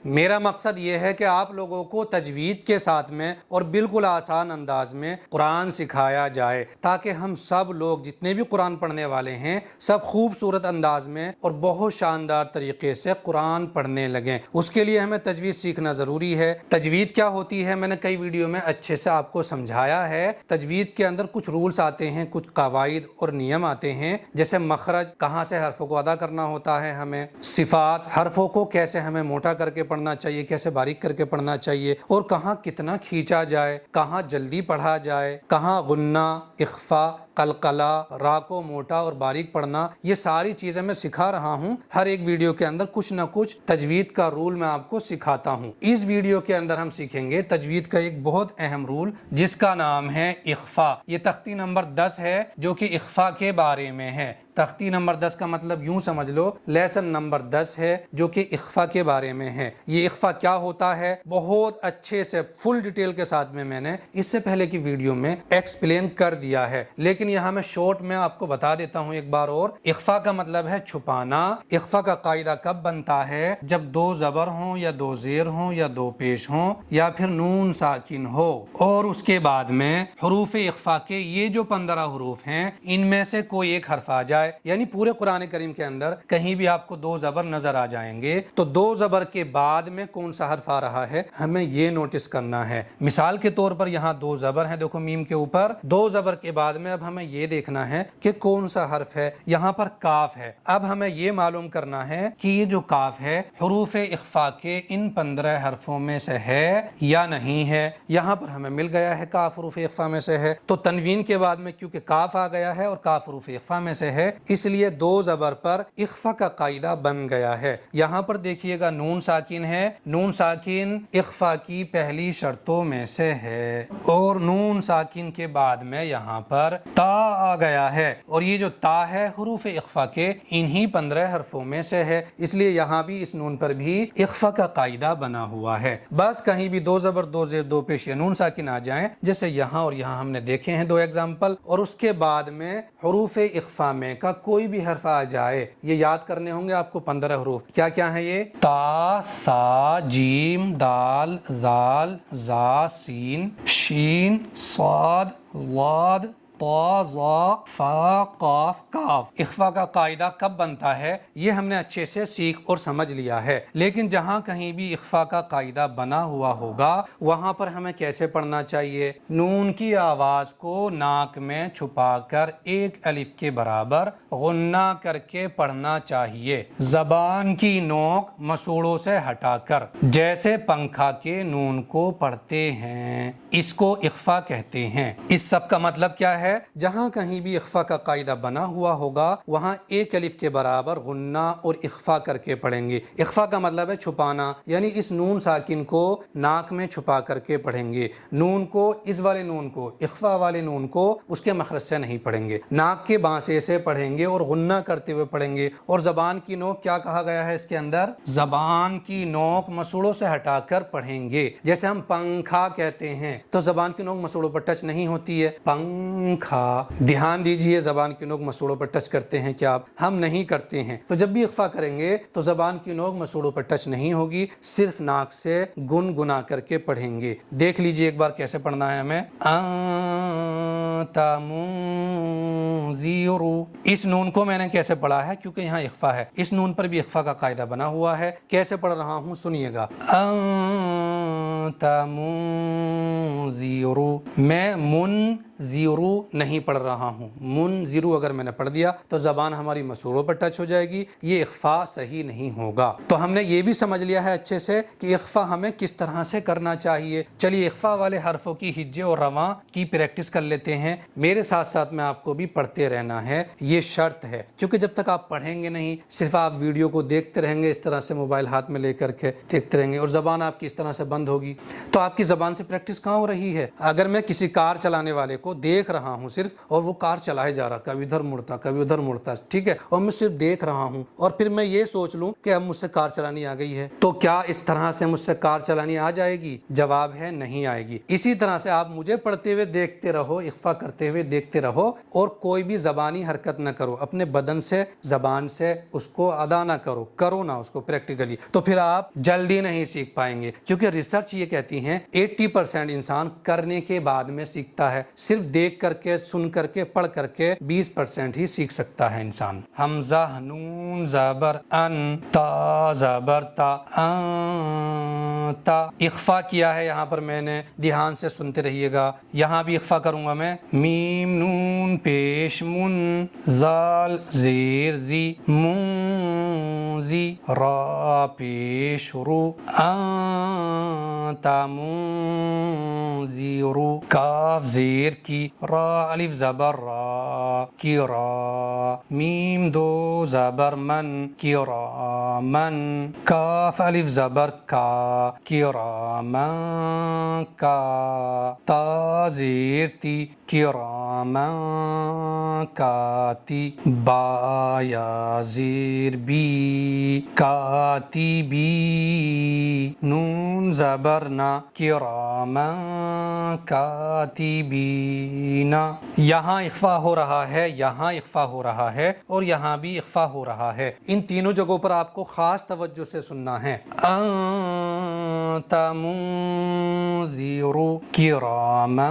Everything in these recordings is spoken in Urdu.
میرا مقصد یہ ہے کہ آپ لوگوں کو تجوید کے ساتھ میں اور بالکل آسان انداز میں قرآن سکھایا جائے تاکہ ہم سب لوگ جتنے بھی قرآن پڑھنے والے ہیں سب خوبصورت انداز میں اور بہت شاندار طریقے سے قرآن پڑھنے لگیں۔ اس کے لیے ہمیں تجوید سیکھنا ضروری ہے۔ تجوید کیا ہوتی ہے میں نے کئی ویڈیو میں اچھے سے آپ کو سمجھایا ہے۔ تجوید کے اندر کچھ رولز آتے ہیں، کچھ قواعد اور نیم آتے ہیں، جیسے مخرج، کہاں سے حرفوں کو ادا کرنا ہوتا ہے، ہمیں صفات، حرفوں کو کیسے ہمیں موٹا کر کے پڑھنا چاہیے، کیسے باریک کر کے پڑھنا چاہیے، اور کہاں کتنا کھینچا جائے، کہاں جلدی پڑھا جائے، کہاں غنہ، اخفا، قلقلہ، را کو موٹا اور باریک پڑھنا، یہ ساری چیزیں میں سکھا رہا ہوں۔ ہر ایک ویڈیو کے اندر کچھ نہ کچھ تجوید کا رول میں آپ کو سکھاتا ہوں۔ اس ویڈیو کے اندر ہم سیکھیں گے تجوید کا ایک بہت اہم رول جس کا نام ہے اخفا۔ یہ تختی نمبر 10 ہے جو کہ اخفا کے بارے میں ہے۔ تختی نمبر 10 کا مطلب یوں سمجھ لو لیسن نمبر 10 ہے جو کہ اخفا کے بارے میں ہے۔ یہ اخفا کیا ہوتا ہے بہت اچھے سے فل ڈیٹیل کے ساتھ میں نے اس سے پہلے کی ویڈیو میں ایکسپلین کر دیا ہے، لیکن یہاں میں شارٹ میں آپ کو بتا دیتا ہوں ایک بار اور۔ اخفا کا مطلب ہے چھپانا۔ اخفا کا قاعدہ کب بنتا ہے؟ جب دو زبر ہوں یا دو زیر ہوں یا دو پیش ہوں یا پھر نون ساکن ہو، اور اس کے بعد میں حروف اخفا کے یہ جو 15 حروف ہیں ان میں سے کوئی ایک حرف آ جائے، یعنی پورے قرآن کریم کے اندر کہیں بھی آپ کو دو زبر نظر آ جائیں گے تو دو زبر کے بعد میں کون سا حرف آ رہا ہے ہمیں یہ نوٹس کرنا ہے۔ مثال کے طور پر یہاں دو زبر ہیں، دیکھو میم کے اوپر دو زبر کے بعد میں اب ہمیں یہ دیکھنا ہے کہ کون سا حرف ہے۔ یہاں پر کاف ہے۔ اب ہمیں یہ معلوم کرنا ہے کہ یہ جو کاف ہے حروف اخفا کے ان 15 حرفوں میں سے ہے یا نہیں ہے۔ یہاں پر ہمیں مل گیا ہے کاف حروف اخفا میں سے ہے، تو تنوین کے بعد میں کیونکہ کاف آ گیا ہے اور کاف حروف اخفا میں سے ہے اس لیے دو زبر پر اخفا کا قاعدہ بن گیا ہے۔ یہاں پر دیکھیے گا نون ساکن ہے، نون ساکن اخفا کی پہلی شرطوں میں سے ہے، اور نون ساکن کے بعد میں یہاں پر تا آ گیا ہے، اور یہ جو تا ہے حروف اخفا کے انہی 15 حرفوں میں سے ہے، اس لیے یہاں بھی اس نون پر بھی اخفا کا قاعدہ بنا ہوا ہے۔ بس کہیں بھی دو زبر دو زیر دو پیش یا نون ساکن آ جائیں جیسے یہاں اور یہاں ہم نے دیکھے ہیں دو ایگزامپل، اور اس کے بعد میں حروف اخفا میں کا کوئی بھی حرف آ جائے، یہ یاد کرنے ہوں گے آپ کو 15 حروف کیا کیا ہیں یہ؟ تا، ثا، جیم، دال، ذال، زا، سین، شین، صاد، ضاد، طا، ظا، فا، قاف، کاف۔ اخفا کا قاعدہ کب بنتا ہے یہ ہم نے اچھے سے سیکھ اور سمجھ لیا ہے، لیکن جہاں کہیں بھی اخفا کا قاعدہ بنا ہوا ہوگا وہاں پر ہمیں کیسے پڑھنا چاہیے؟ نون کی آواز کو ناک میں چھپا کر ایک الف کے برابر غنہ کر کے پڑھنا چاہیے، زبان کی نوک مسوڑوں سے ہٹا کر، جیسے پنکھا کے نون کو پڑھتے ہیں، اس کو اخفا کہتے ہیں۔ اس سب کا مطلب کیا ہے؟ جہاں کہیں بھی اخفا کا قاعدہ بنا ہوا ہوگا وہاں ایک الف کے برابر غنہ اور اخفا کر کے پڑھیں گے۔ اخفا کا مطلب ہے چھپانا، یعنی اس نون ساکن کو ناک میں چھپا کر کے پڑھیں گے، نون کو، اس والے نون کو، اخفا والے نون کو اس کے مخرج سے نہیں پڑھیں گے، ناک کے بانسے سے پڑھیں گے اور غنہ کرتے ہوئے پڑھیں گے۔ اور زبان کی نوک کیا کہا گیا ہے اس کے اندر؟ زبان کی نوک مسوڑوں سے ہٹا کر پڑھیں گے۔ جیسے ہم پنکھا کہتے ہیں تو زبان کی نوک مسوڑوں پر ٹچ نہیں ہوتی ہے، پنکھا۔ دھیان دیجئے زبان کی نوک مسوڑوں پر ٹچ کرتے ہیں کیا آپ؟ ہم نہیں کرتے ہیں، تو جب بھی اخفا کریں گے تو زبان کی نوک مسوڑوں پر ٹچ نہیں ہوگی، صرف ناک سے گنگنا کر کے پڑھیں گے۔ دیکھ لیجئے ایک بار کیسے پڑھنا ہے ہمیں۔ انت منذر، اس نون کو میں نے کیسے پڑھا ہے کیونکہ یہاں اخفا ہے، اس نون پر بھی اخفا کا قاعدہ بنا ہوا ہے۔ کیسے پڑھ رہا ہوں سنیے گا، انت منذر، میں منذر نہیں پڑھ رہا ہوں، منذر اگر میں نے پڑھ دیا تو زبان ہماری مسوڑوں پر ٹچ ہو جائے گی، یہ اخفا صحیح نہیں ہوگا۔ تو ہم نے یہ بھی سمجھ لیا ہے اچھے سے کہ اخفا ہمیں کس طرح سے کرنا چاہیے۔ چلیے اخفا والے حرفوں کی ہجے اور رواں کی پریکٹس کر لیتے ہیں، میرے ساتھ ساتھ میں آپ کو بھی پڑھتے رہنا ہے، یہ شرط ہے، کیونکہ جب تک آپ پڑھیں گے نہیں، صرف آپ ویڈیو کو دیکھتے رہیں گے اس طرح سے موبائل ہاتھ میں لے کر کے دیکھتے رہیں گے اور زبان آپ کی اس طرح سے بند ہوگی تو آپ کی زبان سے پریکٹس کہاں ہو رہی ہے؟ اگر میں کسی کار چلانے والے کو کو دیکھ رہا ہوں صرف, اور وہ کار چلائے جا رہا, کبھی ادھر مڑتا کبھی ادھر مڑتا, ٹھیک ہے, اور میں صرف دیکھ رہا ہوں, اور پھر میں یہ سوچ لوں کہ اب مجھ سے کار چلانی آ گئی ہے, تو کیا اس طرح سے مجھ سے کار چلانی آ جائے گی؟ جواب ہے نہیں آئے گی. اسی طرح سے آپ مجھے پڑھتے ہوئے دیکھتے رہو, اخفا کرتے ہوئے دیکھتے رہو, اور کوئی بھی زبانی حرکت نہ کرو, اپنے بدن سے زبان سے اس کو ادا نہ کرو نہ اس کو پریکٹیکلی, تو پھر آپ جلدی نہیں سیکھ پائیں گے. کیونکہ ریسرچ یہ کہتی ہیں 80% انسان کرنے کے بعد میں سیکھتا ہے, صرف دیکھ کر کے, سن کر کے, پڑھ کر کے 20% ہی سیکھ سکتا ہے انسان. حمزہ نون زبر ان, تا زبر تا, تا اخفا کیا ہے یہاں پر میں نے, دھیان سے سنتے رہیے گا. یہاں بھی اخفا کروں گا میں, میم نون پیش من, زال زیر زی, مون زی, را پیش رو, تا مون زی رو, کاف زیر کی, را الف زبر را کی را, میم دو زبر من کی را من, کاف الف زبر کا کی را من کا, تا زیر تی کی را من کاتی, با یا زیر بی کاتی بی, نون زبر نا کی را من کاتی بینا. یہاں اخفا ہو رہا ہے, یہاں اخفا ہو رہا ہے, اور یہاں بھی اخفا ہو رہا ہے. ان تینوں جگہوں پر آپ کو خاص توجہ سے سننا ہے. انت منذر کراما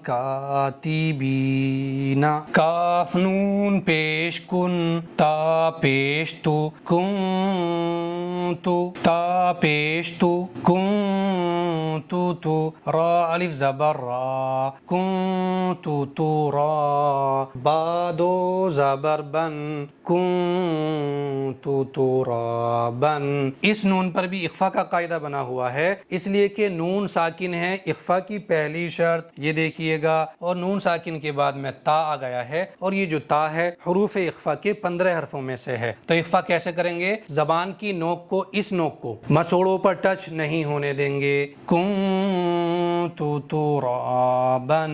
کاتبین, کاف نون پیش کن, تا پیش تو, کن تو, تا پیش تو, کن تو, را الف زبر را, کن تو را, با دو زبر بن, کن تو را بن. اس نون پر بھی اخفا کا قاعدہ بنا ہوا ہے, اس لیے کہ نون ساکن ہے, اخفا کی پہلی شرط یہ دیکھیے گا, اور نون ساکن کے بعد میں تا آ گیا ہے, اور یہ جو تا ہے حروف اخفا کے 15 حرفوں میں سے ہے. تو اخفا کیسے کریں گے؟ زبان کی نوک کو, اس نوک کو مسوڑوں پر ٹچ نہیں ہونے دیں گے. کنت ترابا,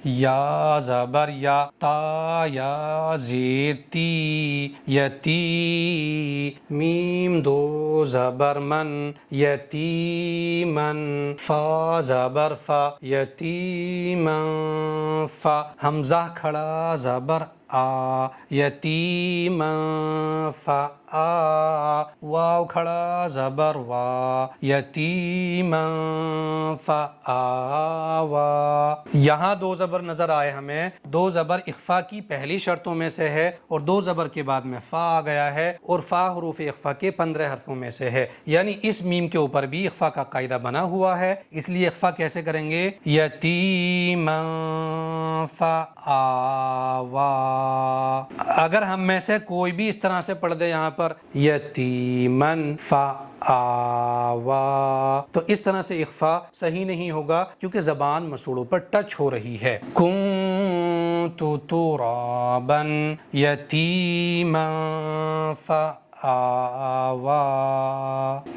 یا زبر یا, تا یا زیر تی یتی, میم دو زبر من یتیمن, فا زبر فا یتیمن فا, حمزہ کھڑا زبر آ یتیمن فا آ, واو کھڑا زبر وا یتیمن فا آوا. یہاں دو زبر نظر آئے ہمیں, دو زبر اخفا کی پہلی شرطوں میں سے ہے, اور دو زبر کے بعد میں فا آ گیا ہے, اور فا حروف اخفا کے 15 حرفوں میں سے ہے. یعنی اس میم کے اوپر بھی اخفا کا قاعدہ بنا ہوا ہے. اس لیے اخفا کیسے کریں گے؟ یتیمن فا آوا. اگر ہم میں سے کوئی بھی اس طرح سے پڑھ دے یہاں پر یتیمن فا آوا, تو اس طرح سے اخفا صحیح نہیں ہوگا, کیونکہ زبان مسوڑوں پر ٹچ ہو رہی ہے. کنت ترابا یتیما فا آوا,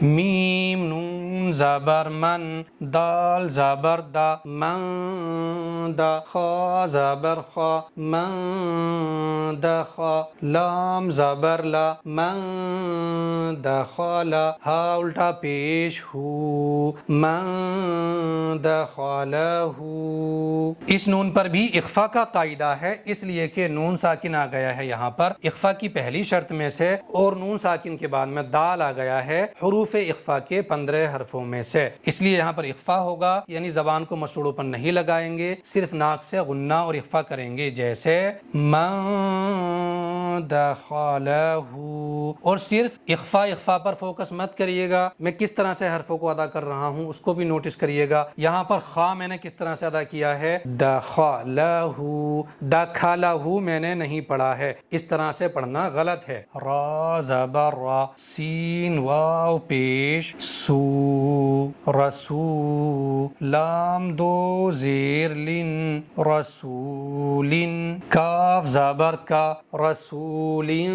میم نون زبر من, دال زبر دا, من دا, خا زبر خا, من دخا, لام زبر لا, من دخلا, ہا الٹا پیش ہو, من دخلہو. اس نون پر بھی اخفا کا قاعدہ ہے, اس لیے کہ نون ساکن آ گیا ہے یہاں پر اخفا کی پہلی شرط میں سے, اور نون ساکن کے بعد میں دال آ گیا ہے حروف اخفا کے 15 حرفوں میں سے. اس لیے یہاں پر اخفا ہوگا, یعنی زبان کو مسوڑوں پر نہیں لگائیں گے, صرف ناک سے غنہ اور اخفا کریں گے, جیسے من دخلہو. اور صرف اخفا پر فوکس مت کریے گا, میں کس طرح سے حرفوں کو ادا کر رہا ہوں اس کو بھی نوٹس کریے گا. یہاں پر خا میں نے کس طرح سے ادا کیا ہے, دخلہو, دخلہو میں نے نہیں پڑھا ہے, اس طرح سے پڑھنا غلط ہے. را زبر را, سین واو پیش سو, رسو، لام دو زیر لن رسولن، کاف زبر کا رسولن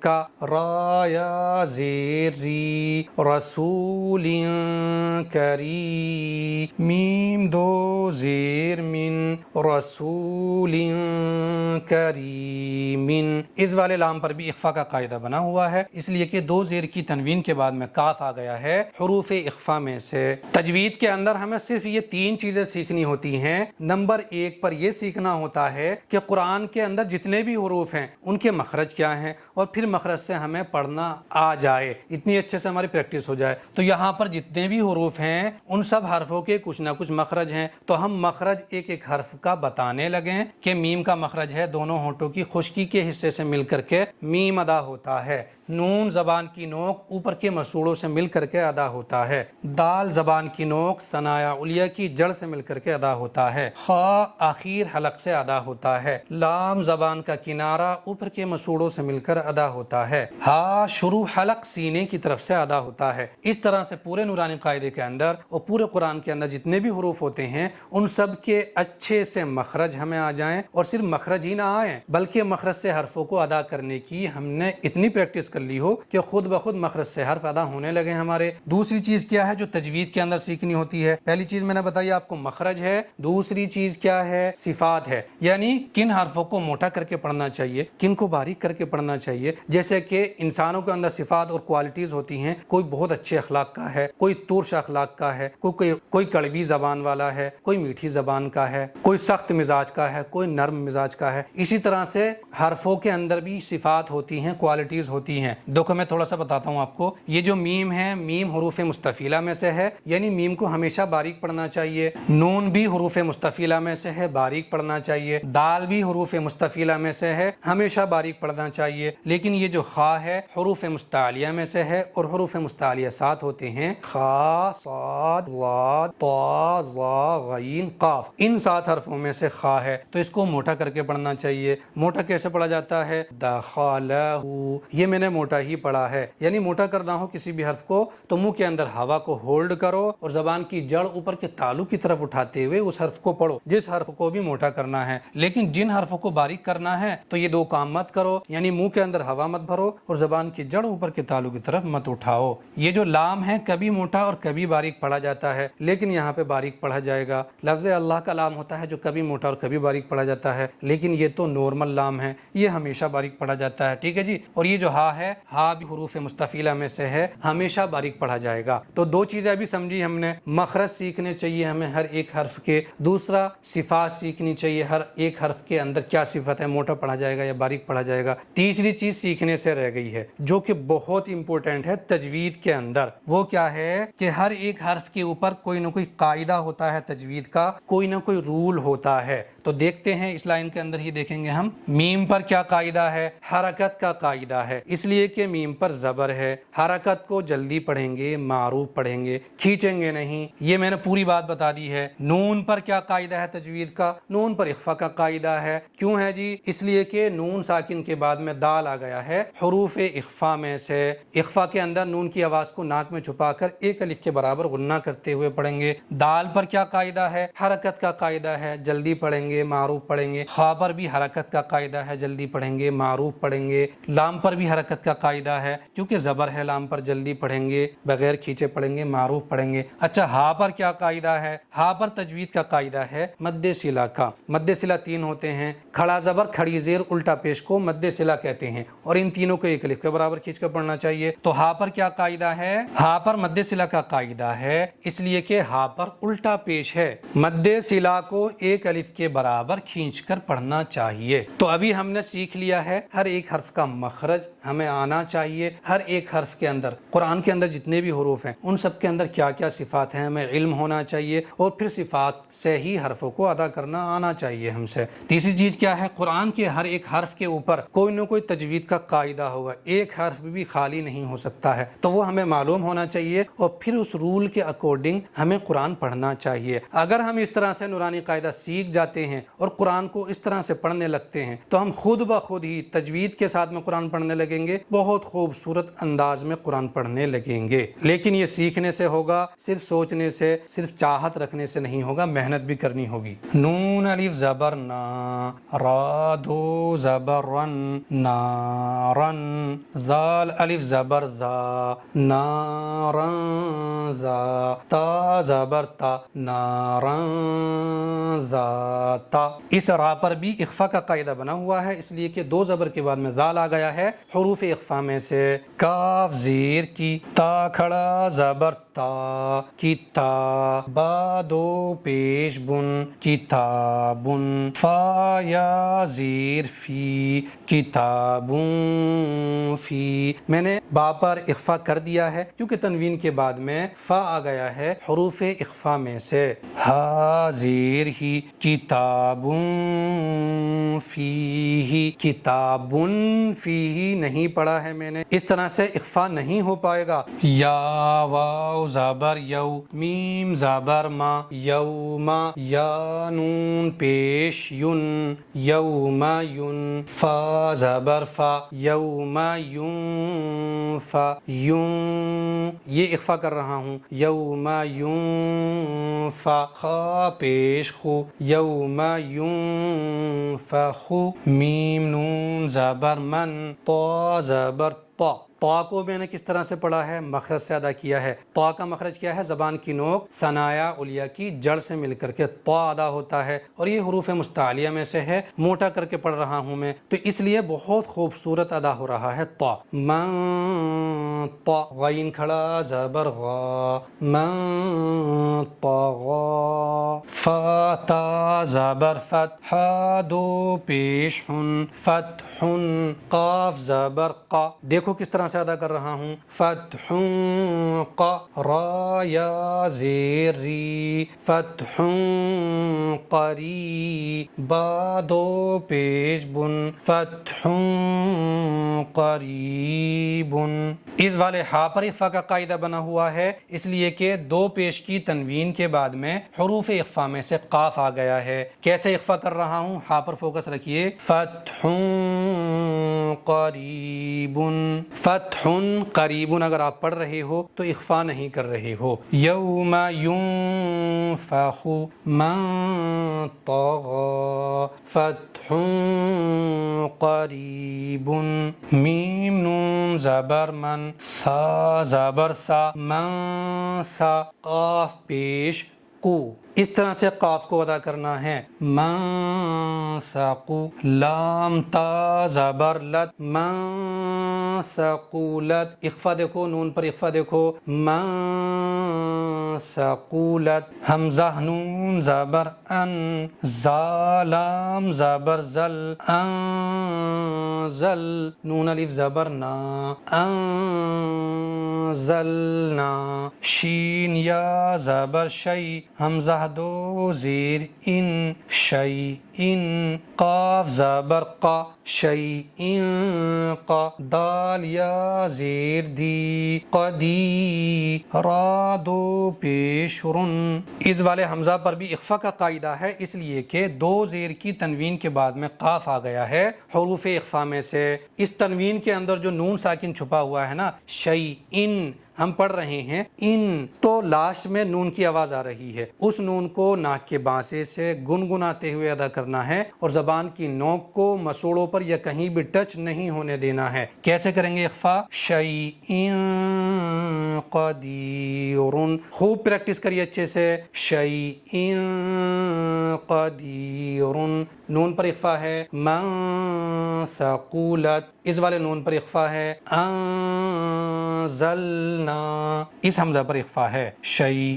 کا، را یا زیر ری رسول کری، میم دو زیر من رسول کریم۔ اس والے لام پر بھی اخفا کا قاعدہ بنا ہوا ہے، اس لیے کہ دو زیر کی تنوین کے بعد میں کاف آ گیا ہے حروف اخفا میں سے۔ تجوید کے اندر ہمیں صرف یہ تین چیزیں سیکھنی ہوتی ہیں۔ نمبر ایک پر یہ سیکھنا ہوتا ہے کہ قرآن کے اندر جتنے بھی حروف ہیں ان کے مخرج کیا ہیں، اور پھر مخرج سے ہمیں پڑھنا آ جائے، اتنی اچھے سے ہماری پریکٹس ہو جائے۔ تو یہاں پر جتنے بھی حروف ہیں ان سب حرفوں کے کچھ نہ کچھ مخرج ہیں، تو ہم مخرج ایک ایک حرف کا بتانے لگیں کہ میم کا مخرج ہے دونوں ہونٹوں کی خشکی کے حصے سے مل کر کے میم ادا ہوتا ہے، نون زبان کی نوک اوپر کے مسوڑوں سے مل کر کے ادا ہوتا ہے، دال زبان کی نوک ثنایا علیہ کی جڑ سے مل کر کے ادا ہوتا ہے، خا آخر حلق سے ادا ہوتا ہے، لام زبان کا کنارہ اوپر کے مسوڑوں سے مل کر ادا ہوتا ہے، ہا شروع حلق سینے کی طرف سے ادا ہوتا ہے۔ اس طرح سے پورے نورانی قاعدے کے اندر اور پورے قرآن کے اندر جتنے بھی حروف ہوتے ہیں ان سب کے اچھے سے مخرج ہمیں آ جائیں، اور صرف مخرج ہی نہ آئیں بلکہ مخرج سے حرفوں کو ادا کرنے کی ہم نے اتنی پریکٹس کر لی ہو کہ خود بخود مخرج سے حرف ادا ہونے لگے ہمارے۔ دوسری چیز کیا ہے جو تجوید کے اندر سیکھنی ہوتی ہے؟ پہلی چیز میں نے بتائی آپ کو مخرج ہے، دوسری چیز کیا ہے؟ صفات ہے، یعنی کن حرفوں کو موٹا کر کے پڑھنا چاہیے، کن کو باریک کر کے پڑھنا چاہیے۔ جیسے کہ انسانوں کے اندر صفات اور کوالٹیز ہوتی ہیں، کوئی بہت اچھے اخلاق کا ہے، کوئی ترش اخلاق کا ہے، کوئی کڑوی زبان والا ہے، کوئی میٹھی زبان کا ہے، کوئی سخت مزاج کا ہے، کوئی نرم مزاج کا ہے۔ اسی طرح سے حرفوں کے اندر بھی صفات ہوتی ہیں، کوالٹیز ہوتی ہیں۔ دیکھو میں تھوڑا سا بتاتا ہوں آپ کو، یہ جو میم ہے میم حروف مستفیلہ میں سے ہے، یعنی میم کو ہمیشہ باریک پڑھنا چاہیے۔ نون بھی حروف مستفیلہ میں سے ہے، باریک پڑھنا چاہیے۔ دال بھی حروف مستفیلہ میں سے ہے، ہمیشہ باریک پڑھنا چاہیے۔ لیکن یہ جو خا ہے حروف مستعلیہ میں سے ہے، اور حروف مستعلیہ 7 ہوتے ہیں، خا، صاد، ضاد، طا، ظا، غین، قاف۔ ان 7 حرفوں میں سے خا ہے، تو اس کو موٹا کر کے پڑھنا چاہیے۔ موٹا کیسے پڑھا جاتا ہے؟ دخلہ، یہ میں نے موٹا ہی پڑھا ہے، یعنی موٹا کرنا ہو کسی بھی حرف کو تو منہ کے اندر ہوا کو ہولڈ کرو اور زبان کی جڑ اوپر کے تالو کی طرف اٹھاتے ہوئے اس حرف کو پڑھو، جس حرف کو بھی موٹا کرنا ہے۔ لیکن جن حرفوں کو باریک کرنا ہے تو یہ دو کام مت کرو، یعنی منہ کے اندر ہوا مت بھرو اور زبان کی جڑ اوپر کے تالو کی طرف مت اٹھاؤ۔ یہ جو لام ہے کبھی موٹا اور کبھی باریک پڑھا جاتا ہے، لیکن یہاں پہ باریک پڑھا جائے گا۔ لفظ اللہ کا لام ہوتا ہے جو کبھی موٹا اور کبھی باریک پڑھا جاتا ہے، لیکن یہ تو نارمل لام ہے، یہ ہمیشہ باریک پڑھا جاتا ہے، ٹھیک ہے جی۔ اور یہ جو ہا ہے، ہا بھی حروف مستفیلہ میں سے ہے، ہمیشہ باریک پڑھا جائے گا۔ تو دو چیزیں ابھی سمجھی ہم نے، مخرج سیکھنے چاہیے ہمیں ہر ایک حرف کے، دوسرا صفات سیکھنی چاہیے ہر ایک حرف کے اندر کیا صفت ہے، موٹا پڑھا جائے گا یا باریک پڑھا جائے گا۔ تیسری چیز سیکھنے سے رہ گئی ہے جو کہ بہت امپورٹنٹ ہے تجوید کے اندر، وہ کیا ہے کہ ہر ایک حرف کے اوپر کوئی نہ کوئی قاعدہ ہوتا ہے تجوید کا، کوئی نہ کوئی رول ہوتا ہے۔ تو دیکھتے ہیں اس لائن کے اندر ہی دیکھیں گے ہم، میم پر کیا قاعدہ ہے؟ حرکت کا قاعدہ ہے، اس لیے کہ میم پر زبر ہے، حرکت کو جلدی پڑھیں گے، معروف پڑھیں گے، کھینچیں گے نہیں، یہ میں نے پوری بات بتا دی ہے۔ نون پر کیا قاعدہ ہے تجوید کا؟ نون پر اخفا کا قاعدہ ہے۔ کیوں ہے جی؟ اس لیے کہ نون ساکن کے بعد میں دال آ گیا ہے حروف اخفا میں سے، اخفا کے اندر نون کی آواز کو ناک میں چھپا کر ایک الف کے برابر غنہ کرتے ہوئے پڑھیں گے۔ دال پر کیا قاعدہ ہے؟ حرکت کا قاعدہ ہے، جلدی پڑھیں گے، معروف پڑھیں گے۔ خا پر بھی حرکت کا قاعدہ ہے، جلدی پڑھیں گے، معروف پڑھیں گے۔ لام پر بھی حرکت کا قاعدہ ہے، کیونکہ زبر ہے لام پر، جلدی پڑھیں گے، بغیر کھینچے پڑھیں گے، معروف پڑھیں گے۔ اچھا ہا پر کیا قاعدہ ہے؟ ہا پر تجوید کا قاعدہ ہے مد صلہ کا۔ مد صلہ 3 ہوتے ہیں، کھڑا زبر، کھڑی زیر، الٹا پیش کو مد صلہ کہتے ہیں، اور ان تینوں کو ایک الف کے برابر کھینچ کر پڑھنا چاہیے۔ تو ہا پر کیا قاعدہ ہے؟ ہا پر مد صلہ کا قاعدہ ہے، اس لیے کہ ہا پر الٹا پیش ہے، مد صلہ کو ایک الف کے برابر کھینچ کر پڑھنا چاہیے۔ تو ابھی ہم نے سیکھ لیا ہے ہر ایک حرف کا مخرج ہمیں آنا چاہیے، ہر ایک حرف کے اندر، قرآن کے اندر جتنے بھی حروف ہیں ان سب کے اندر کیا کیا صفات ہیں ہمیں علم ہونا چاہیے، اور پھر صفات سے ہی حرفوں کو ادا کرنا آنا چاہیے ہم سے۔ تیسری چیز کیا ہے؟ قرآن کے ہر ایک حرف کے اوپر کوئی نہ کوئی تجوید کا قاعدہ ہوگا، ایک حرف بھی خالی نہیں ہو سکتا ہے، تو وہ ہمیں معلوم ہونا چاہیے، اور پھر اس رول کے اکارڈنگ ہمیں قرآن پڑھنا چاہیے۔ اگر ہم اس طرح سے نورانی قاعدہ سیکھ جاتے ہیں اور قرآن کو اس طرح سے پڑھنے لگتے ہیں تو ہم خود بخود ہی تجوید کے ساتھ میں قرآن پڑھنے لگیں گے، بہت خوبصورت انداز میں قرآن پڑھنے لگیں گے۔ لیکن لیکن یہ سیکھنے سے ہوگا، صرف سوچنے سے، صرف چاہت رکھنے سے نہیں ہوگا، محنت بھی کرنی ہوگی۔ نون الف زبر نا، را دو زبر رن، نارن، ذال الف زبر ذا، نارن ذا، تا زبر تا، نارن ذاتا۔ اس را پر بھی اخفا کا قاعدہ بنا ہوا ہے، اس لیے کہ دو زبر کے بعد میں ذال آ گیا ہے حروف اخفا میں سے۔ کاف زیر کی، تا کھڑا زبر تا، کتا، با دو پیش بن، کتابن، فا یا زیر فی، کتابن فی۔ میں نے با پر اخفا کر دیا ہے کیونکہ تنوین کے بعد میں فا آ گیا ہے حروف اخفا میں سے۔ ہا زیر ہی، کتابن فیہ، کتابن فیہ نہیں پڑھا ہے میں نے، اس طرح سے اخفا نہیں ہو پائے گا۔ یا واو زبر یو، میم زبر ما، یوما، یا نون پیش یون، یوما یون، فا زبر فا، یوما یون فا، یون، یہ اخفا کر رہا ہوں، یوما یون فا، خا پیش خو، یوما یون فخو، میم نون زبر من، طا زبر طا۔ طا کو میں نے کس طرح سے پڑھا ہے؟ مخرج سے ادا کیا ہے۔ طا کا مخرج کیا ہے؟ زبان کی نوک ثنایا علیہ کی جڑ سے مل کر کے طا ادا ہوتا ہے، اور یہ حروف مستعلیہ میں سے ہے، موٹا کر کے پڑھ رہا ہوں میں، تو اس لیے بہت خوبصورت ادا ہو رہا ہے طا۔ من طا، غین کھڑا زبر غا، من طغا، فا تا زبر فت، ہا دو پیش ہن، فتحن، قاف زبر قا، دیکھو کس طرح سے ادا کر رہا ہوں، فتح قا، را یا زیر ری، فتح قری، با دو پیش بن، فتح قریبن۔ اس والے ہا پر اخفا کا قاعدہ بنا ہوا ہے، اس لیے کہ دو پیش کی تنوین کے بعد میں حروف اخفا میں سے قاف آ گیا ہے۔ کیسے اخفا کر رہا ہوں؟ ہا پر فوکس رکھیے، فتح قریبن، فتح قریبن اگر آپ پڑھ رہے ہو تو اخفا نہیں کر رہے ہو۔ یوم ینفخ من طغى، فتح قریب، میم نون زبر من، سا زبر سا، من سا، قاف پیش قو، اس طرح سے قاف کو ادا کرنا ہے، من سقو، لام تا زبر لت، من سقولت، اخفا دیکھو، نون پر اخفا دیکھو، من سقولت، حمزہ نون زبر ان، زا لام زبر زل، انزل، نون الف زبر نا، انزلنا، شین یا زبر شی، حمزہ دو زیر ان، شیء ان، قاف زبر قا، شیء قا، دال یا زیر دی، قدی، را دو پیش رن۔ اس والے حمزہ پر بھی اخفا کا قاعدہ ہے، اس لیے کہ دو زیر کی تنوین کے بعد میں قاف آ گیا ہے حروف اخفا میں سے۔ اس تنوین کے اندر جو نون ساکن چھپا ہوا ہے نا، شیء، ہم پڑھ رہے ہیں ان، تو لاسٹ میں نون کی آواز آ رہی ہے، اس نون کو ناک کے بانسے سے گنگناتے ہوئے ادا کرنا ہے، اور زبان کی نوک کو مسوڑوں پر یا کہیں بھی ٹچ نہیں ہونے دینا ہے۔ کیسے کریں گے اخفا؟ شیء قدیر، خوب پریکٹس کریے اچھے سے، شیء قدیر، نون پر اخفا ہے، من ثقولت، اس والے نون پر اخفا ہے، انزلنا، اس حمزہ پر اخفا ہے، شیء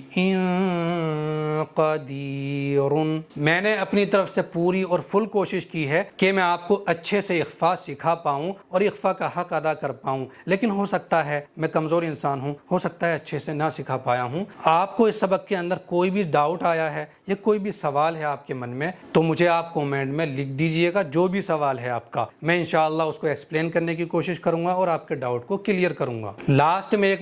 قدیر۔ میں نے اپنی طرف سے پوری اور فل کوشش کی ہے کہ میں آپ کو اچھے سے اخفا سکھا پاؤں اور اخفا کا حق ادا کر پاؤں، لیکن ہو سکتا ہے میں کمزور انسان ہوں، ہو سکتا ہے اچھے سے نہ سکھا پایا ہوں۔ آپ کو اس سبق کے اندر کوئی بھی ڈاؤٹ آیا ہے یا کوئی بھی سوال ہے آپ کے من میں تو مجھے آپ کومنٹ میں لکھ دیجئے گا، جو بھی سوال ہے آپ کا میں انشاءاللہ اس کو ایکسپلین کرنے کی کوشش کروں گا اور آپ کے ڈاؤٹ کو کلیئر کروں گا۔ لاسٹ میں ایک